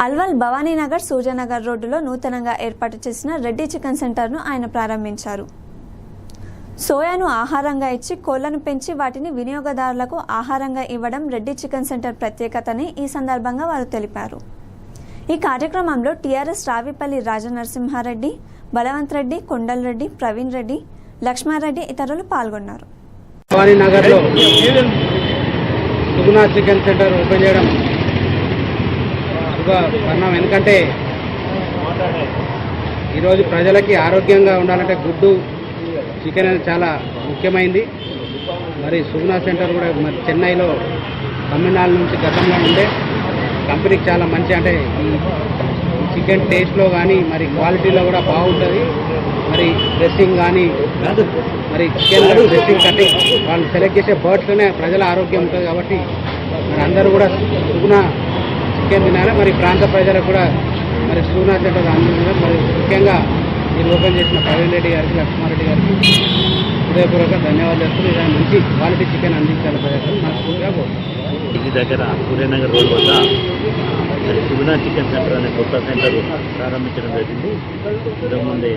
అల్వాల్ భవానీనగర్ సూర్యనగర్ రోడ్డులో నూతనంగా ఏర్పాటు చేసిన రెడ్డి చికెన్ సెంటర్ను ఆయన ప్రారంభించారు. సోయాను ఆహారంగా ఇచ్చి కోళ్లను పెంచి వాటిని వినియోగదారులకు ఆహారంగా ఇవ్వడం రెడ్డి చికెన్ సెంటర్ ప్రత్యేకతని ఈ సందర్భంగా వారు తెలిపారు. ఈ కార్యక్రమంలో టీఆర్ఎస్ రావిపల్లి రాజనరసింహారెడ్డి, బలవంత్ రెడ్డి, కొండల్ రెడ్డి, ప్రవీణ్ రెడ్డి, లక్ష్మారెడ్డి ఇతరులు పాల్గొన్నారు. భవానీనగర్లో సుగుణ చికెన్ సెంటర్ ఓపెన్ చేయడం కారణం ఎందుకంటే ఈరోజు ప్రజలకి ఆరోగ్యంగా ఉండాలంటే గుడ్డు చికెన్ అనేది చాలా ముఖ్యమైంది. మరి సుగుణ సెంటర్ కూడా మరి చెన్నైలో తమిళనాడు నుంచి గతంలో ఉండే కంపెనీకి చాలా మంచి అంటే ఈ చికెన్ టేస్ట్లో కానీ మరి క్వాలిటీలో కూడా బాగుంటుంది. మరి డ్రెస్సింగ్ కానీ మరి చికెన్ డ్రెస్సింగ్ కటింగ్ వాళ్ళు సెలెక్ట్ చేసే బర్డ్స్లోనే ప్రజల ఆరోగ్యం ఉంటుంది. కాబట్టి మరి అందరూ కూడా సుగుణ చికెన్ తినాలి. మరి ప్రాంత ప్రజలకు కూడా మరి సుగుణ సెంటర్ అందించడం మరి ముఖ్యంగా మీరు ఓపెన్ చేసిన ప్రవీణ్ రెడ్డి గారికి, లక్ష్మారెడ్డి గారికి హృదయపూర్వక ధన్యవాదాలు చేస్తూ ఇలా మంచి క్వాలిటీ చికెన్ అందించాలి ప్రజలకు మనస్ఫూర్తిగా కోరుతున్నాను. ఇంటి దగ్గర సూర్యనగర్ రోడ్ వద్ద సుగుణ చికెన్ సెంటర్ అనే కొత్త సెంటర్ ప్రారంభించడం జరిగింది. ఇంతకుముందే